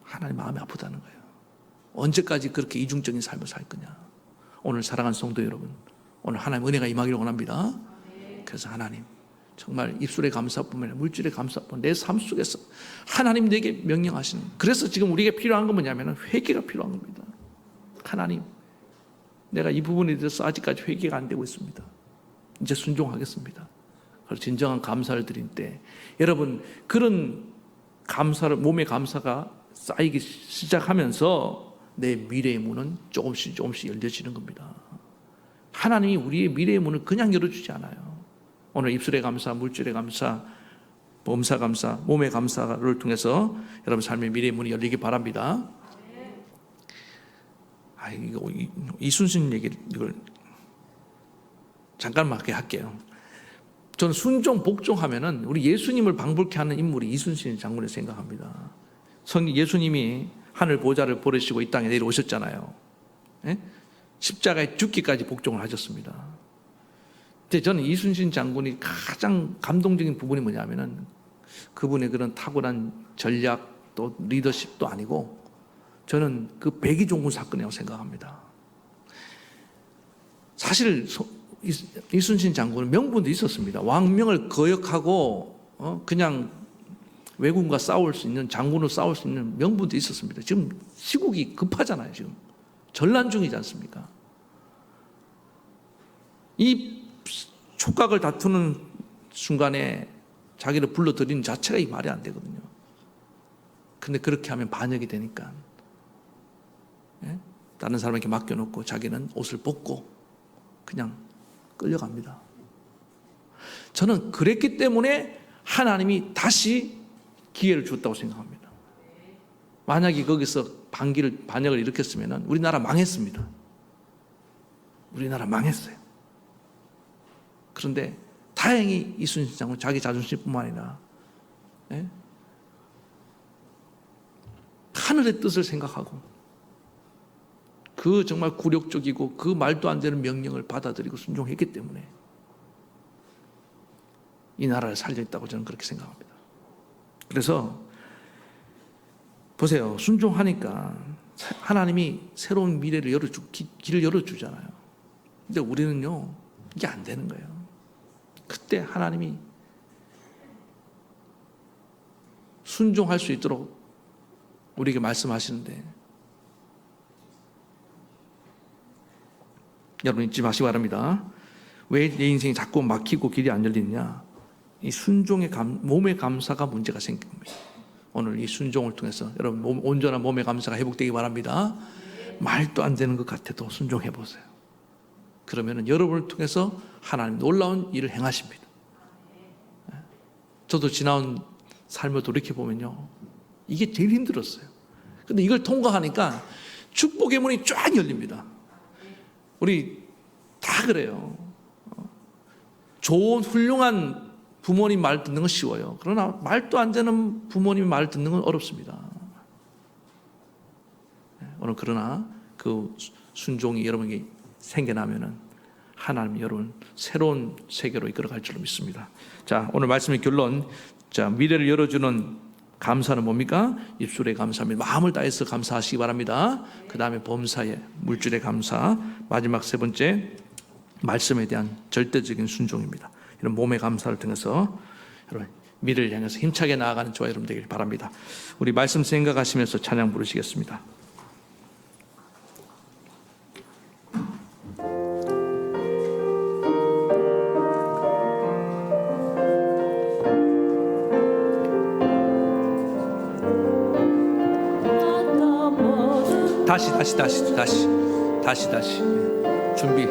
하나님 마음이 아프다는 거예요. 언제까지 그렇게 이중적인 삶을 살 거냐? 오늘 사랑하는 성도 여러분, 오늘 하나님 은혜가 임하기를 원합니다. 그래서 하나님 정말 입술의 감사뿐만 아니라 물질의 감사뿐 내 삶 속에서 하나님 내게 명령하시는, 그래서 지금 우리에게 필요한 건 뭐냐면 회개가 필요한 겁니다. 하나님, 내가 이 부분에 대해서 아직까지 회개가 안 되고 있습니다. 이제 순종하겠습니다. 그래서 진정한 감사를 드릴 때 여러분 그런 감사를, 몸의 감사가 쌓이기 시작하면서 내 미래의 문은 조금씩 열려지는 겁니다. 하나님이 우리의 미래의 문을 그냥 열어주지 않아요. 오늘 입술의 감사, 물질의 감사, 범사 감사, 몸의 감사를 통해서 여러분 삶의 미래의 문이 열리기 바랍니다. 이순신 얘기를 이걸 잠깐만 할게요. 저는 순종, 복종하면은 우리 예수님을 방불케 하는 인물이 이순신 장군을 생각합니다. 예수님이 하늘 보좌를 버리시고 이 땅에 내려오셨잖아요. 예? 십자가에 죽기까지 복종을 하셨습니다. 근데 저는 이순신 장군이 가장 감동적인 부분이 뭐냐면은 그분의 그런 탁월한 전략 또 리더십도 아니고 저는 그 백의종군 사건이라고 생각합니다. 사실 이순신 장군은 명분도 있었습니다. 왕명을 거역하고 그냥 왜군과 싸울 수 있는, 장군으로 싸울 수 있는 명분도 있었습니다. 지금 시국이 급하잖아요. 지금 전란 중이지 않습니까? 이 촉각을 다투는 순간에 자기를 불러들이는 자체가 이 말이 안 되거든요. 근데 그렇게 하면 반역이 되니까 다른 사람에게 맡겨놓고 자기는 옷을 벗고 그냥 끌려갑니다. 저는 그랬기 때문에 하나님이 다시 기회를 줬다고 생각합니다. 만약에 거기서 반역을 일으켰으면 우리나라 망했습니다. 우리나라 망했어요. 그런데 다행히 이순신 장군 자기 자존심뿐만 아니라 하늘의 뜻을 생각하고 그 정말 굴욕적이고 그 말도 안 되는 명령을 받아들이고 순종했기 때문에 이 나라를 살려있다고 저는 그렇게 생각합니다. 그래서 보세요. 순종하니까 하나님이 새로운 미래를 길을 열어주잖아요. 근데 우리는요, 이게 안 되는 거예요. 그때 하나님이 순종할 수 있도록 우리에게 말씀하시는데 여러분 잊지 마시기 바랍니다. 왜 내 인생이 자꾸 막히고 길이 안 열리느냐? 이 순종의 몸의 감사가 문제가 생긴 겁니다. 오늘 이 순종을 통해서 여러분 온전한 몸의 감사가 회복되기 바랍니다. 말도 안 되는 것 같아도 순종해 보세요. 그러면은 여러분을 통해서 하나님 놀라운 일을 행하십니다. 저도 지나온 삶을 돌이켜 보면요, 이게 제일 힘들었어요. 근데 이걸 통과하니까 축복의 문이 쫙 열립니다. 우리 다 그래요. 좋은 훌륭한 부모님 말 듣는 건 쉬워요. 그러나 말도 안 되는 부모님 말 듣는 건 어렵습니다. 오늘 그러나 그 순종이 여러분에게 생겨나면은 하나님이 여러분 새로운 세계로 이끌어갈 줄로 믿습니다. 자, 오늘 말씀의 결론. 자, 미래를 열어주는 감사는 뭡니까? 입술의 감사입니다. 마음을 다해서 감사하시기 바랍니다. 그 다음에 범사에 물질의 감사, 마지막 세 번째 말씀에 대한 절대적인 순종입니다. 이런 몸의 감사를 통해서 여러분 미래를 향해서 힘차게 나아가는 저와 여러분 되길 바랍니다. 우리 말씀 생각하시면서 찬양 부르시겠습니다. 다시 준비.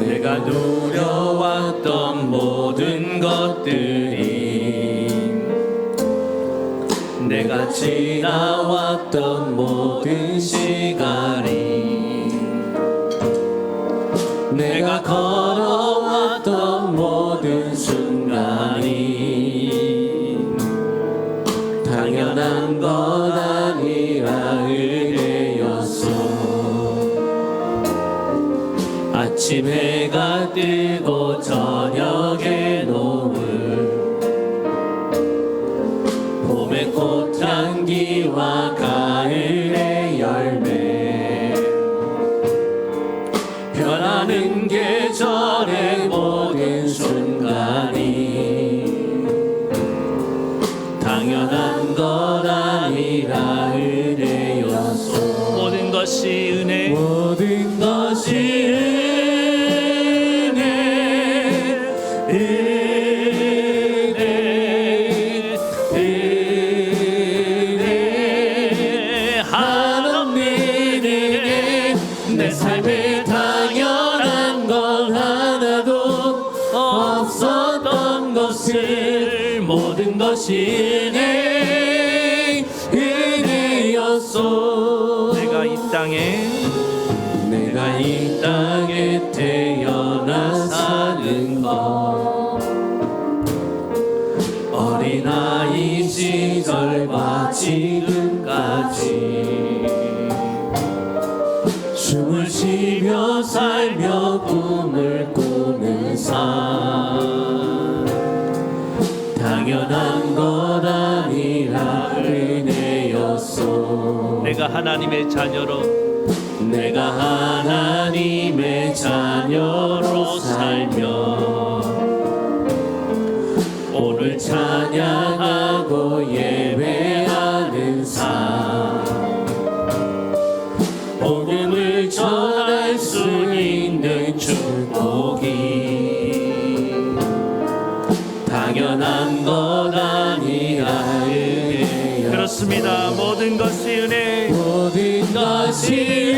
내가 누려왔던 모든 것들이, 내가 지나왔던 모든 시간이, 내가 걸어왔던 모든 순간이 당연한 것 아니라 은혜였어. 아침 해가 뜨고 저녁에 노을, 봄의 꽃향기와 가을의 열 모든 계절의 모든 순간이 당연한 것 아니라 은혜였소. 모든 것이 은혜, 모든 것이 은혜 하나님에게 내 삶에 당연한 것 하나도 없었던 것을 모든 것이 은혜였소. 내가 이 땅에 태어나 사는 것 어린아이 시절과 지금까지 숨을 쉬며 살며 꿈을 꾸는 삶 당연한 것 아니라 은혜였소. 내가 하나님의 자녀로 살며 오늘 찬양하고 예배하는 삶 복음을 전할 수 있는 축복이 당연한 것 아니라 은혜여. 그렇습니다. 모든 것이 은혜, 모든 것이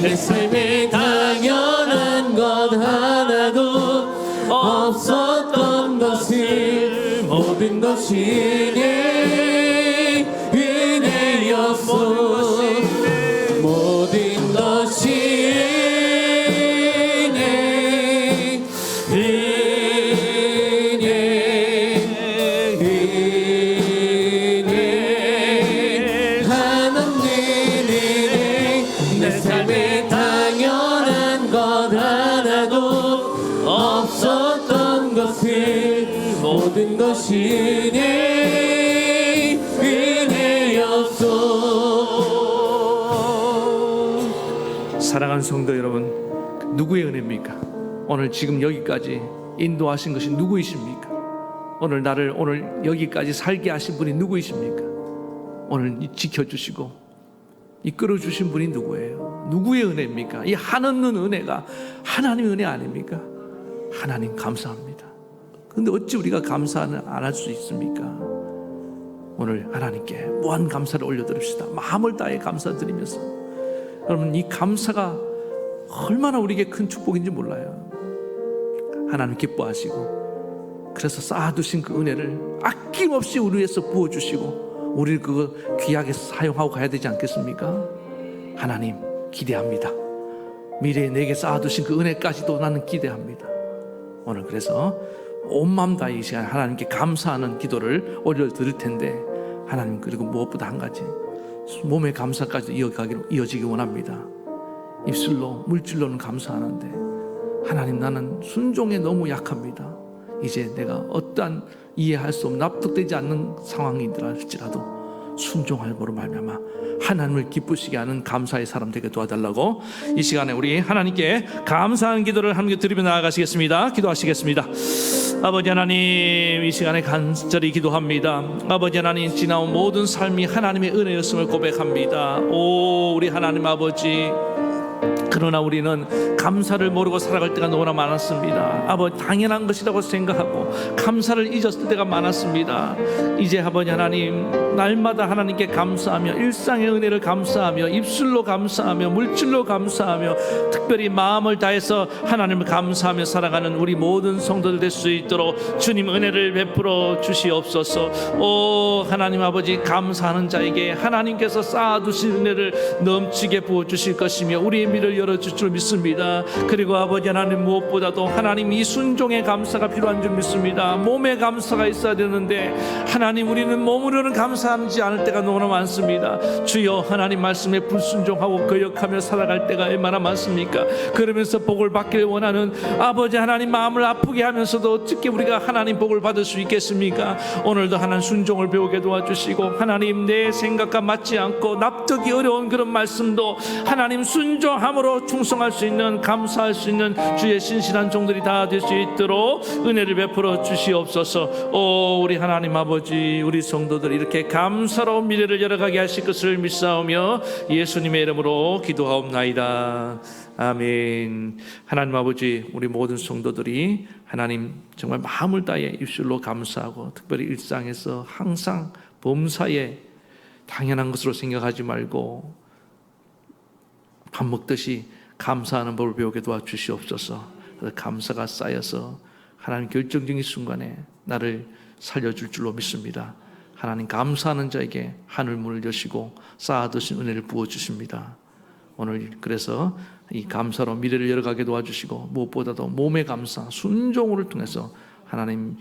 내 삶에 당연한 것 하나도 없었던 것을 모든 것이 은혜였소. 모든 것이 하나님의 내 삶에 당연한 것 하나도 없었던 것을 모든 것이 은혜였소. 사랑하는 성도 여러분, 누구의 은혜입니까? 오늘 지금 여기까지 인도하신 것이 누구이십니까? 오늘 여기까지 살게 하신 분이 누구이십니까? 오늘 지켜주시고 이끌어주신 분이 누구예요? 누구의 은혜입니까? 이 한없는 은혜가 하나님의 은혜 아닙니까? 하나님 감사합니다. 그런데 어찌 우리가 감사는 안 할 수 있습니까? 오늘 하나님께 무한 감사를 올려드립시다. 마음을 다해 감사드리면서 여러분, 이 감사가 얼마나 우리에게 큰 축복인지 몰라요. 하나님 기뻐하시고 그래서 쌓아두신 그 은혜를 아낌없이 우리 위해서 부어주시고 우리를 그거 귀하게 사용하고 가야 되지 않겠습니까? 하나님 기대합니다. 미래에 내게 쌓아두신 그 은혜까지도 나는 기대합니다. 오늘 그래서 온 마음 다해 이 시간에 하나님께 감사하는 기도를 올려드릴 텐데, 하나님 그리고 무엇보다 한 가지, 몸의 감사까지 이어지기 원합니다. 입술로 물질로는 감사하는데 하나님, 나는 순종에 너무 약합니다. 이제 내가 어떠한 이해할 수 없는 납득되지 않는 상황이더라 할지라도 순종함으로 말미암아 하나님을 기쁘시게 하는 감사의 사람 되게 도와달라고 이 시간에 우리 하나님께 감사한 기도를 함께 드리며 나아가시겠습니다. 기도하시겠습니다. 아버지 하나님, 이 시간에 간절히 기도합니다. 아버지 하나님, 지나온 모든 삶이 하나님의 은혜였음을 고백합니다. 오 우리 하나님 아버지, 그러나 우리는 감사를 모르고 살아갈 때가 너무나 많았습니다. 아버지, 당연한 것이라고 생각하고 감사를 잊었을 때가 많았습니다. 이제 아버지 하나님, 날마다 하나님께 감사하며 일상의 은혜를 감사하며 입술로 감사하며 물질로 감사하며 특별히 마음을 다해서 하나님을 감사하며 살아가는 우리 모든 성도들 될 수 있도록 주님 은혜를 베풀어 주시옵소서. 오 하나님 아버지, 감사하는 자에게 하나님께서 쌓아두신 은혜를 넘치게 부어주실 것이며 우리의 미를 열어줄 줄 믿습니다. 감사합니다. 그리고 아버지 하나님, 무엇보다도 하나님 이 순종의 감사가 필요한 줄 믿습니다. 몸의 감사가 있어야 되는데 하나님, 우리는 몸으로는 감사하지 않을 때가 너무나 많습니다. 주여, 하나님 말씀에 불순종하고 거역하며 살아갈 때가 얼마나 많습니까? 그러면서 복을 받길 원하는 아버지 하나님 마음을 아프게 하면서도 어떻게 우리가 하나님 복을 받을 수 있겠습니까? 오늘도 하나님 순종을 배우게 도와주시고, 하나님 내 생각과 맞지 않고 납득이 어려운 그런 말씀도 하나님 순종함으로 충성할 수 있는, 감사할 수 있는 주의 신실한 종들이 다 될 수 있도록 은혜를 베풀어 주시옵소서. 오 우리 하나님 아버지, 우리 성도들 이렇게 감사로운 미래를 열어가게 하실 것을 믿사오며 예수님의 이름으로 기도하옵나이다. 아멘. 하나님 아버지, 우리 모든 성도들이 하나님 정말 마음을 다해 입술로 감사하고, 특별히 일상에서 항상 범사에 당연한 것으로 생각하지 말고 밥 먹듯이 감사하는 법을 배우게 도와주시옵소서. 그래서 감사가 쌓여서 하나님 결정적인 순간에 나를 살려줄 줄로 믿습니다. 하나님 감사하는 자에게 하늘문을 여시고 쌓아두신 은혜를 부어주십니다. 오늘 그래서 이 감사로 미래를 열어가게 도와주시고, 무엇보다도 몸의 감사, 순종을 통해서 하나님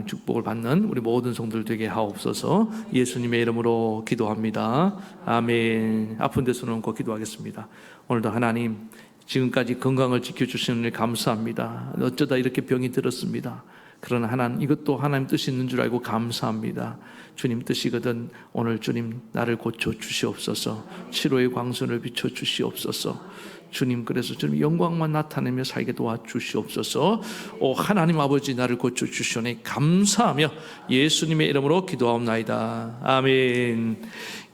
축복을 받는 우리 모든 성도들 되게 하옵소서. 예수님의 이름으로 기도합니다. 아멘. 아픈 데 손 얹고 기도하겠습니다. 오늘도 하나님, 지금까지 건강을 지켜주시는 일 감사합니다. 어쩌다 이렇게 병이 들었습니다. 그러나 하나님, 이것도 하나님 뜻이 있는 줄 알고 감사합니다. 주님 뜻이거든 오늘 주님 나를 고쳐 주시옵소서. 치료의 광선을 비춰 주시옵소서. 주님, 그래서 주님 영광만 나타내며 살게 도와주시옵소서. 오 하나님 아버지, 나를 고쳐 주시오니 감사하며 예수님의 이름으로 기도하옵나이다. 아멘.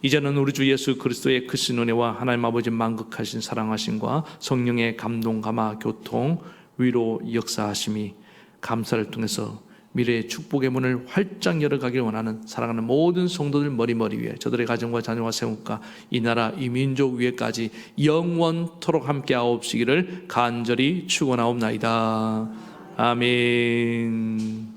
이제는 우리 주 예수 그리스도의 크신 은혜와 하나님 아버지 만극하신 사랑하심과 성령의 감동, 감화, 교통, 위로, 역사하심이 감사를 통해서 미래의 축복의 문을 활짝 열어가길 원하는 사랑하는 모든 성도들 머리 위에, 저들의 가정과 자녀와 세움과 이 나라 이 민족 위에까지 영원토록 함께 하옵시기를 간절히 축원하옵나이다. 아멘.